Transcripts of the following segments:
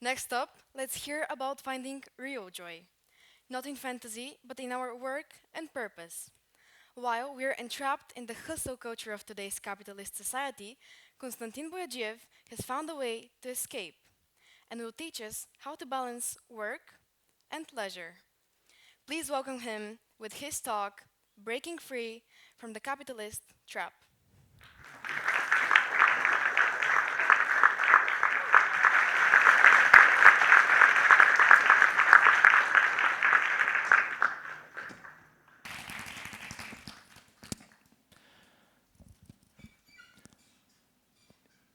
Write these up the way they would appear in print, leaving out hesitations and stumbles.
Next up, let's hear about finding real joy. Not in fantasy, but in our work and purpose. While we're entrapped in the hustle culture of today's capitalist society, Konstantin Boyadzhiev has found a way to escape and will teach us how to balance work and pleasure. Please welcome him with his talk, Breaking Free from the Capitalist Trap.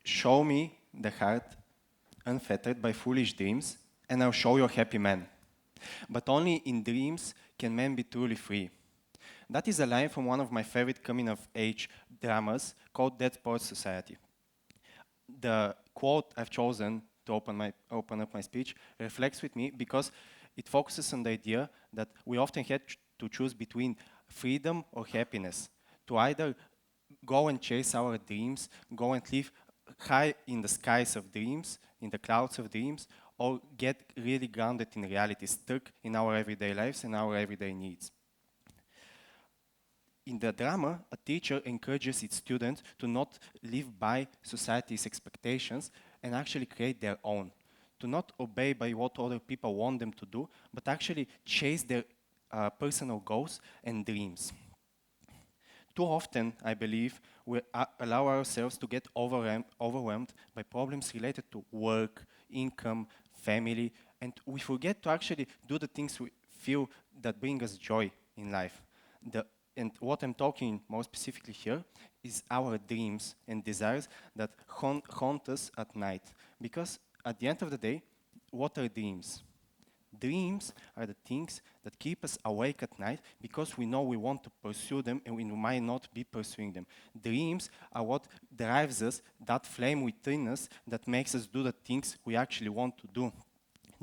Show me the heart unfettered by foolish dreams, and I'll show you a happy man. But only in dreams can man be truly free. That is a line from one of my favorite coming-of-age dramas called Dead Poets Society. The quote I've chosen to open up my speech reflects with me because it focuses on the idea that we often had to choose between freedom or happiness, to either go and chase our dreams, go and live high in the skies of dreams, in the clouds of dreams, or get really grounded in reality, stuck in our everyday lives and our everyday needs. In the drama, a teacher encourages its students to not live by society's expectations and actually create their own, to not obey by what other people want them to do, but actually chase their personal goals and dreams. Too often, I believe, we allow ourselves to get overwhelmed by problems related to work, income, family, and we forget to actually do the things we feel that bring us joy in life. And what I'm talking more specifically here is our dreams and desires that haunt us at night. Because at the end of the day, what are dreams? Dreams are the things that keep us awake at night because we know we want to pursue them and we might not be pursuing them. Dreams are what drives us, that flame within us that makes us do the things we actually want to do.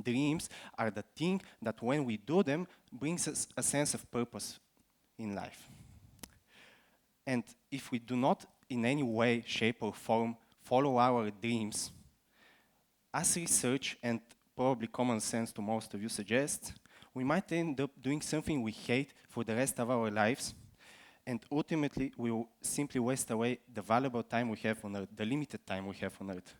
Dreams are the thing that when we do them brings us a sense of purpose in life. And if we do not in any way, shape or form follow our dreams, as research and probably common sense to most of you suggests, we might end up doing something we hate for the rest of our lives, and ultimately we will simply waste away the valuable time we have on Earth, the limited time we have on Earth.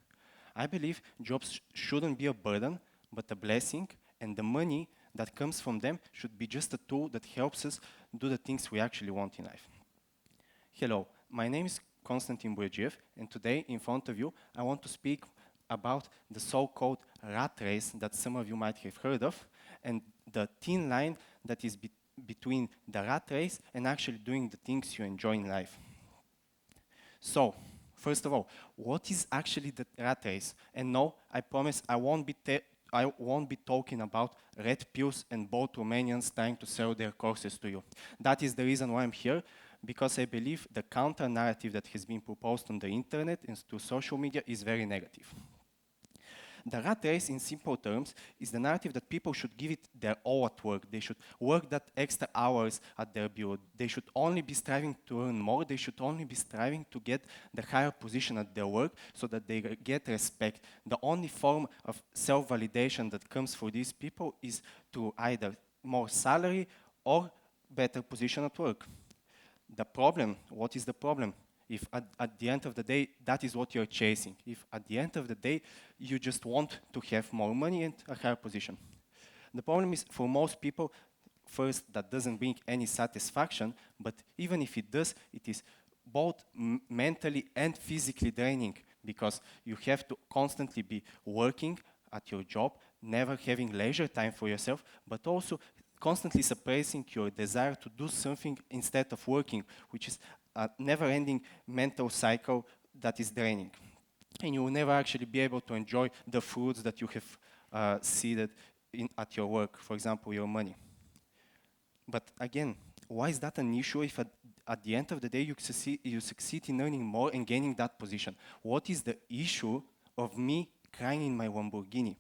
I believe jobs shouldn't be a burden, but a blessing, and the money that comes from them should be just a tool that helps us do the things we actually want in life. Hello, my name is Konstantin Boyadzhiev, and today in front of you I want to speak about the so-called rat race that some of you might have heard of, and the thin line that is between the rat race and actually doing the things you enjoy in life. So, first of all, what is actually the rat race? And no, I promise I won't be talking about red pills and bold Romanians trying to sell their courses to you. That is the reason why I'm here, because I believe the counter-narrative that has been proposed on the internet and to social media is very negative. The rat race, in simple terms, is the narrative that people should give it their all at work. They should work that extra hours at their bureau. They should only be striving to earn more. They should only be striving to get the higher position at their work so that they get respect. The only form of self-validation that comes for these people is to either more salary or better position at work. The problem, what is the problem? If at the end of the day, that is what you're chasing. If at the end of the day, you just want to have more money and a higher position. The problem is for most people, first, that doesn't bring any satisfaction, but even if it does, it is both mentally and physically draining because you have to constantly be working at your job, never having leisure time for yourself, but also constantly suppressing your desire to do something instead of working, which is a never-ending mental cycle that is draining. And you will never actually be able to enjoy the fruits that you have seeded at your work, for example, your money. But again, why is that an issue if at the end of the day you succeed in earning more and gaining that position? What is the issue of me crying in my Lamborghini?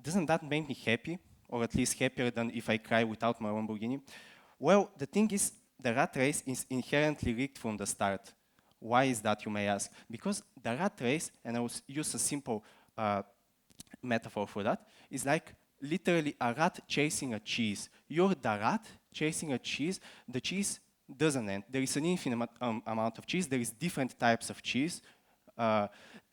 Doesn't that make me happy? Or at least happier than if I cry without my Lamborghini? Well, the thing is, the rat race is inherently rigged from the start. Why is that, you may ask? Because the rat race, and I will use a simple metaphor for that is like literally a rat chasing a cheese. You're the rat chasing a cheese. The cheese doesn't end. There is an infinite amount of cheese. There is different types of cheese. Uh,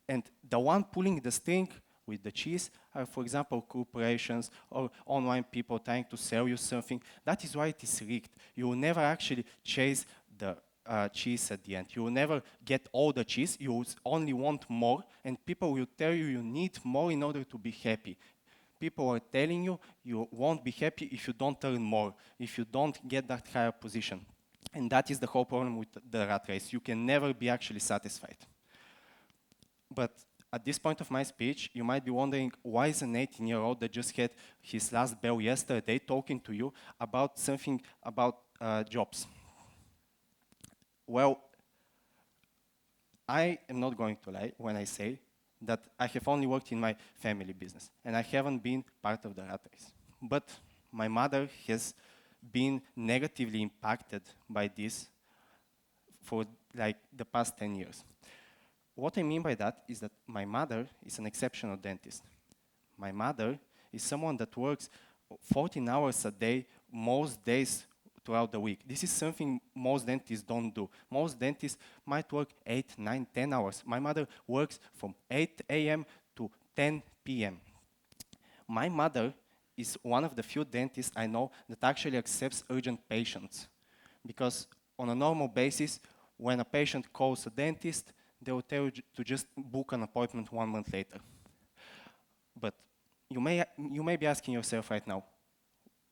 and the one pulling the string with the cheese are, for example, corporations or online people trying to sell you something. That is why it is rigged. You will never actually chase the cheese at the end. You will never get all the cheese. You will only want more, and people will tell you you need more in order to be happy. People are telling you you won't be happy if you don't earn more, if you don't get that higher position. And that is the whole problem with the rat race. You can never be actually satisfied. But at this point of my speech, you might be wondering, why is an 18-year-old that just had his last bell yesterday talking to you about something about jobs? Well, I am not going to lie when I say that I have only worked in my family business, and I haven't been part of the rat race. But my mother has been negatively impacted by this for like the past 10 years. What I mean by that is that my mother is an exceptional dentist. My mother is someone that works 14 hours a day, most days throughout the week. This is something most dentists don't do. Most dentists might work 8, 9, 10 hours. My mother works from 8 a.m. to 10 p.m. My mother is one of the few dentists I know that actually accepts urgent patients. Because on a normal basis, when a patient calls a dentist, they will tell you to just book an appointment 1 month later. But you may be asking yourself right now,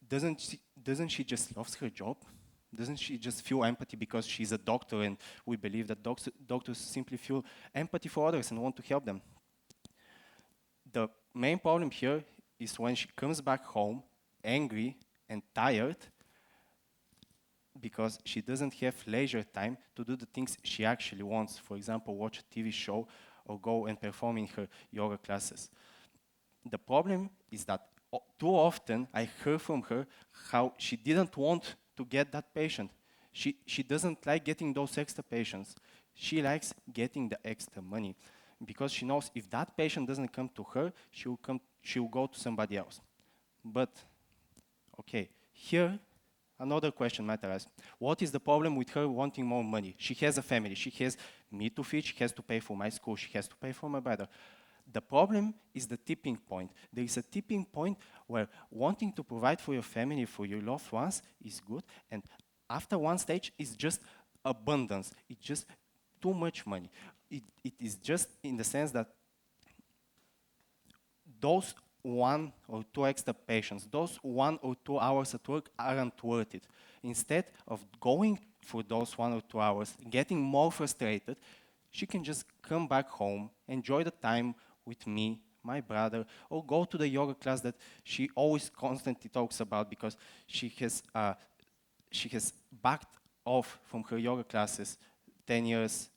doesn't she just love her job? Doesn't she just feel empathy because she's a doctor and we believe that doctors simply feel empathy for others and want to help them? The main problem here is when she comes back home angry and tired because she doesn't have leisure time to do the things she actually wants. For example, watch a TV show or go and perform in her yoga classes. The problem is that too often I heard from her how she didn't want to get that patient. She doesn't like getting those extra patients. She likes getting the extra money because she knows if that patient doesn't come to her, she will go to somebody else. But, okay, here another question might arise. What is the problem with her wanting more money? She has a family. She has me to feed. She has to pay for my school. She has to pay for my brother. The problem is the tipping point. There is a tipping point where wanting to provide for your family, for your loved ones, is good. And after one stage, it's just abundance. It's just too much money. It is just in the sense that those 1 or 2 extra patients, those 1 or 2 hours at work aren't worth it. Instead of going for those 1 or 2 hours, getting more frustrated, she can just come back home, enjoy the time with me, my brother, or go to the yoga class that she always constantly talks about because she has backed off from her yoga classes 10 years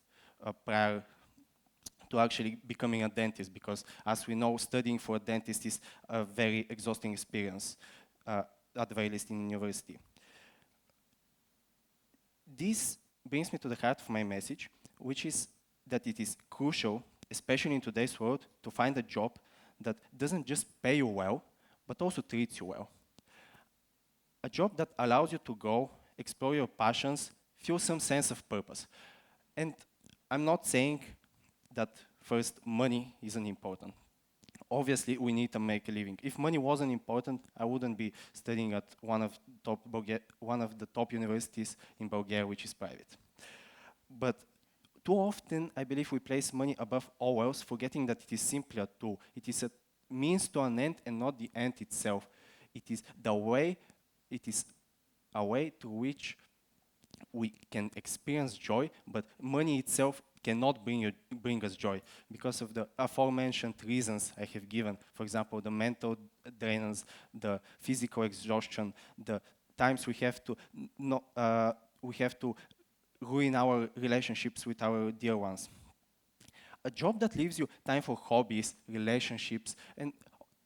prior to actually becoming a dentist, because as we know, studying for a dentist is a very exhausting experience, at the very least in university. This brings me to the heart of my message, which is that it is crucial, especially in today's world, to find a job that doesn't just pay you well, but also treats you well. A job that allows you to go, explore your passions, feel some sense of purpose. And I'm not saying that first, money isn't important. Obviously, we need to make a living. If money wasn't important, I wouldn't be studying at one of the top universities in Bulgaria, which is private. But too often, I believe we place money above all else, forgetting that it is simply a tool. It is a means to an end and not the end itself. It is a way to which we can experience joy, but money itself cannot bring us joy because of the aforementioned reasons I have given. For example, the mental drainers, the physical exhaustion, the times we have to ruin our relationships with our dear ones. A job that leaves you time for hobbies, relationships, and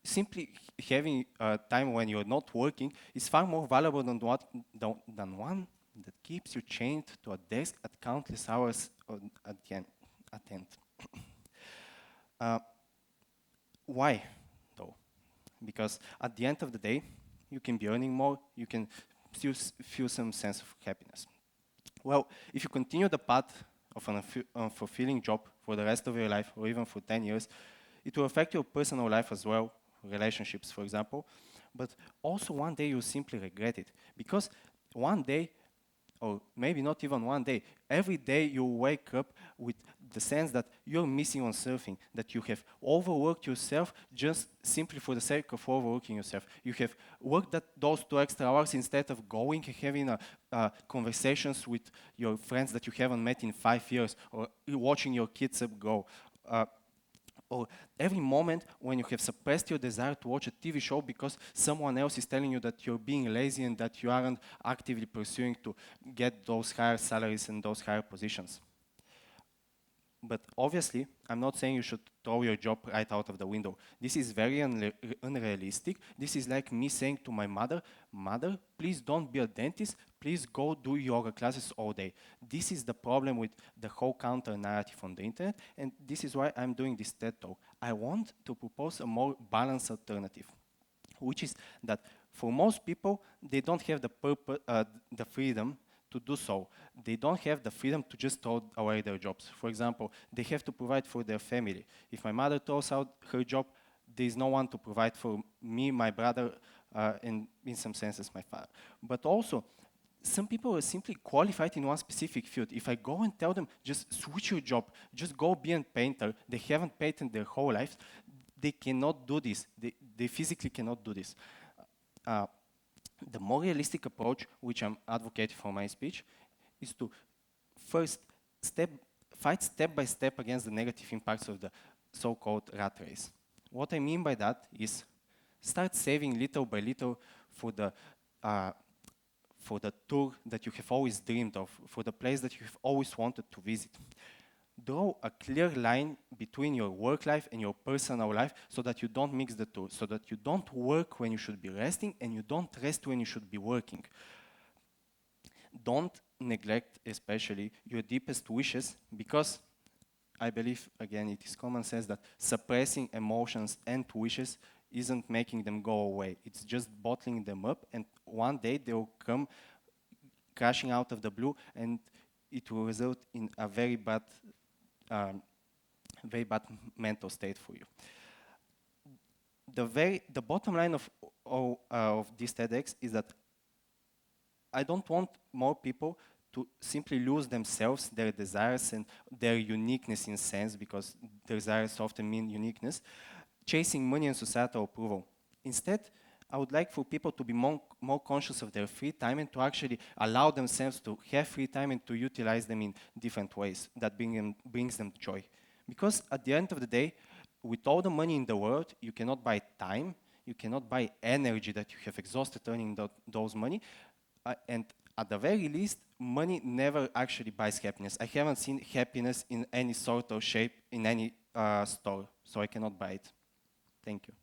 simply having time when you're not working is far more valuable than one that keeps you chained to a desk at countless hours at end. Why? because at the end of the day, you can be earning more, you can still feel some sense of happiness. Well, if you continue the path of an unfulfilling job for the rest of your life, or even for 10 years, it will affect your personal life as well, relationships, for example. But also one day you'll simply regret it. Because one day, or maybe not even one day, every day you wake up with the sense that you're missing on something, that you have overworked yourself just simply for the sake of overworking yourself. You have worked those 2 extra hours instead of going and having conversations with your friends that you haven't met in 5 years, or watching your kids grow. Or every moment when you have suppressed your desire to watch a TV show because someone else is telling you that you're being lazy and that you aren't actively pursuing to get those higher salaries and those higher positions. But obviously, I'm not saying you should throw your job right out of the window. This is very unrealistic. This is like me saying to my mother, "Mother, please don't be a dentist. Please go do yoga classes all day." This is the problem with the whole counter narrative on the internet, and this is why I'm doing this TED Talk. I want to propose a more balanced alternative, which is that for most people, they don't have the freedom to do so. They don't have the freedom to just throw away their jobs. For example, they have to provide for their family. If my mother throws out her job, there is no one to provide for me, my brother, and in some senses, my father. But also, some people are simply qualified in one specific field. If I go and tell them, just switch your job, just go be a painter, they haven't painted their whole life, they cannot do this. They physically cannot do this. The more realistic approach, which I'm advocating for my speech, is to first fight step by step against the negative impacts of the so-called rat race. What I mean by that is start saving little by little for the tour that you have always dreamed of, for the place that you have always wanted to visit. Draw a clear line between your work life and your personal life so that you don't mix the two, so that you don't work when you should be resting and you don't rest when you should be working. Don't neglect especially your deepest wishes, because I believe, again, it is common sense that suppressing emotions and wishes isn't making them go away. It's just bottling them up, and one day they will come crashing out of the blue, and it will result in a very bad mental state for you. The bottom line of this TEDx is that I don't want more people to simply lose themselves, their desires and their uniqueness in a sense, because desires often mean uniqueness, chasing money and societal approval. Instead, I would like for people to be more conscious of their free time and to actually allow themselves to have free time and to utilize them in different ways that brings them joy. Because at the end of the day, with all the money in the world, you cannot buy time, you cannot buy energy that you have exhausted earning those money, and at the very least, money never actually buys happiness. I haven't seen happiness in any sort of shape in any store, so I cannot buy it. Thank you.